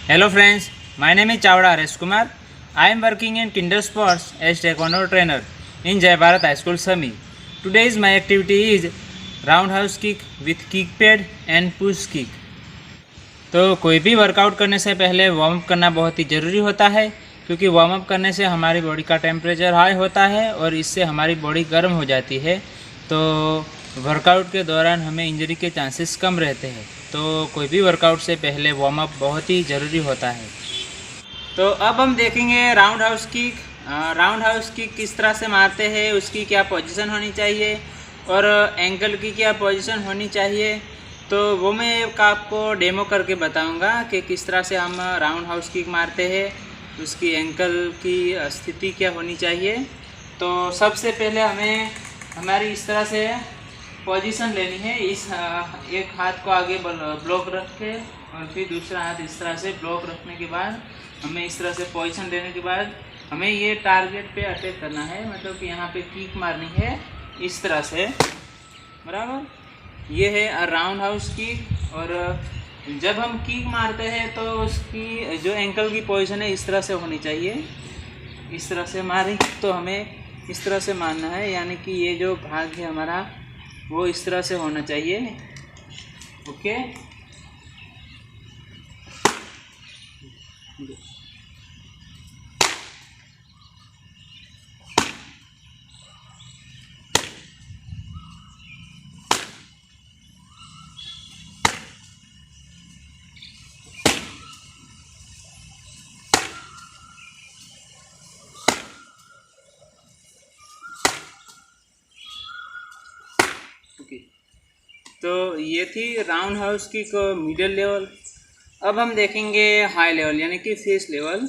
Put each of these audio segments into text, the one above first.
Hello friends, my name is Chawda Aresh Kumar. I am working in Kinder Sports as taekwondo trainer in Jai Bharat High School Sami. Today's my activity is roundhouse kick with kick pad and push kick. तो कोई भी workout करने से पहले warm up करना बहुत ही ज़रूरी होता है, क्योंकि वार्म अप करने से हमारी बॉडी का टेम्परेचर हाई होता है और इससे हमारी बॉडी गर्म हो जाती है। तो वर्कआउट के दौरान हमें इंजरी के चांसेस कम रहते हैं। तो कोई भी वर्कआउट से पहले वार्म अप बहुत ही ज़रूरी होता है। तो अब हम देखेंगे round house kick. Round house kick किस तरह से मारते हैं, उसकी क्या पोजीशन होनी चाहिए और एंकल की क्या पोजीशन होनी चाहिए, तो वो मैं आपको डेमो करके बताऊंगा कि किस तरह से हम राउंड हाउस किक मारते हैं, उसकी एंकल की स्थिति क्या होनी चाहिए। तो सबसे पहले हमें हमारी इस तरह से पोजीशन लेनी है। इस एक हाथ को आगे ब्लॉक रख के और फिर दूसरा हाथ इस तरह से ब्लॉक रखने के बाद हमें इस तरह से पोजीशन लेने के बाद हमें ये टारगेट पे अटैक करना है, मतलब कि यहाँ पे किक मारनी है इस तरह से, बराबर। ये है राउंड हाउस किक। और जब हम किक मारते हैं तो उसकी जो एंकल की पोजीशन है इस तरह से होनी चाहिए। इस तरह से मारें तो हमें इस तरह से मारना है, यानी कि ये जो भाग है हमारा वो इस तरह से होना चाहिए। ओके, तो ये थी राउंड हाउस की मिडिल लेवल। अब हम देखेंगे हाई लेवल यानी कि फेस लेवल।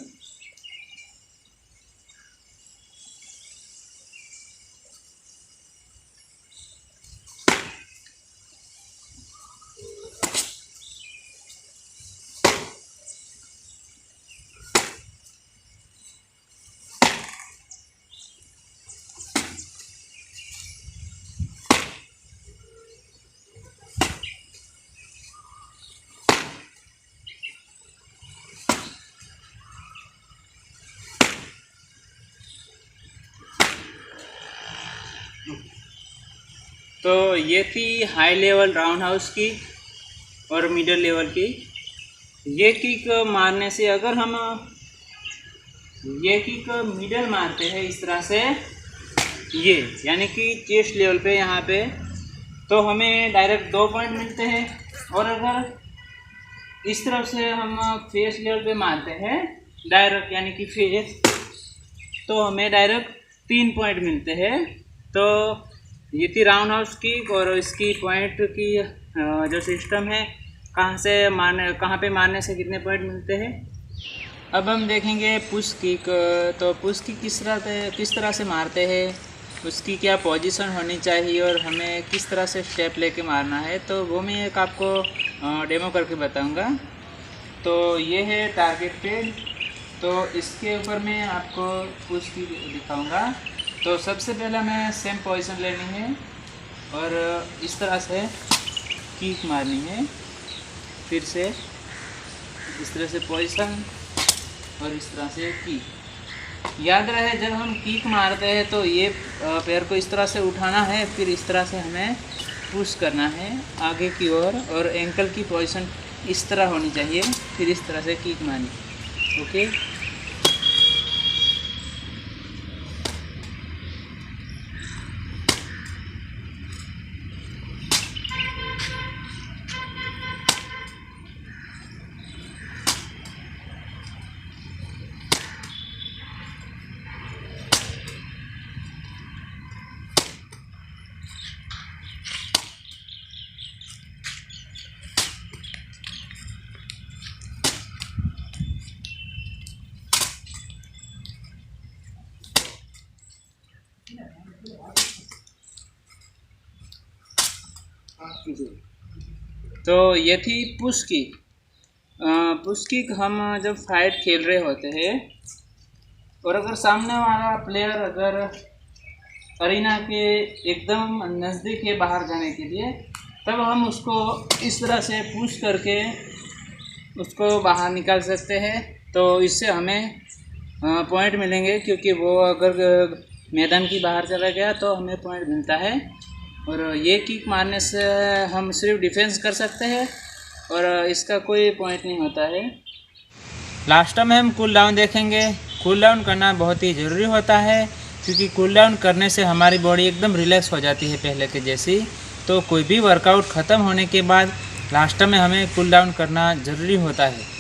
तो ये थी हाई लेवल राउंड हाउस की और मिडिल लेवल की। ये किक मारने से अगर हम ये किक मिडिल मारते हैं इस तरह से, ये यानी कि चेस्ट लेवल पे यहाँ पे, तो हमें डायरेक्ट 2 पॉइंट मिलते हैं। और अगर इस तरफ से हम फेस लेवल पे मारते हैं डायरेक्ट यानी कि फेस, तो हमें डायरेक्ट 3 पॉइंट मिलते हैं। तो ये थी राउंड हाउस किक और इसकी पॉइंट की जो सिस्टम है, कहाँ पे मारने से कितने पॉइंट मिलते हैं। अब हम देखेंगे पुश किक। तो पुश किक किस तरह से मारते हैं, उसकी क्या पोजीशन होनी चाहिए और हमें किस तरह से स्टेप लेके मारना है, तो वो मैं एक आपको डेमो करके बताऊंगा। तो ये है टारगेट पेड, तो इसके ऊपर मैं आपको पुश किक दिखाऊंगा। तो सबसे पहले हमें सेम पोजीशन लेनी है और इस तरह से किक मारनी है। फिर से इस तरह से पोजीशन और इस तरह से किक। याद रहे जब हम किक मारते हैं तो ये पैर को इस तरह से उठाना है, फिर इस तरह से हमें पुश करना है आगे की ओर और एंकल की पोजीशन इस तरह होनी चाहिए, फिर इस तरह से किक मारनी। ओके, तो ये थी पुश किक। पुश किक हम जब फाइट खेल रहे होते हैं और अगर सामने वाला प्लेयर अगर अरीना के एकदम नज़दीक है बाहर जाने के लिए, तब हम उसको इस तरह से पुश करके उसको बाहर निकाल सकते हैं। तो इससे हमें पॉइंट मिलेंगे, क्योंकि वो अगर मैदान की बाहर चला गया तो हमें पॉइंट मिलता है। और ये किक मारने से हम सिर्फ डिफेंस कर सकते हैं और इसका कोई पॉइंट नहीं होता है। लास्ट में हम कूल डाउन देखेंगे। कूल डाउन करना बहुत ही ज़रूरी होता है, क्योंकि कूल डाउन करने से हमारी बॉडी एकदम रिलैक्स हो जाती है पहले के जैसी। तो कोई भी वर्कआउट ख़त्म होने के बाद लास्ट में हमें कूल डाउन करना ज़रूरी होता है।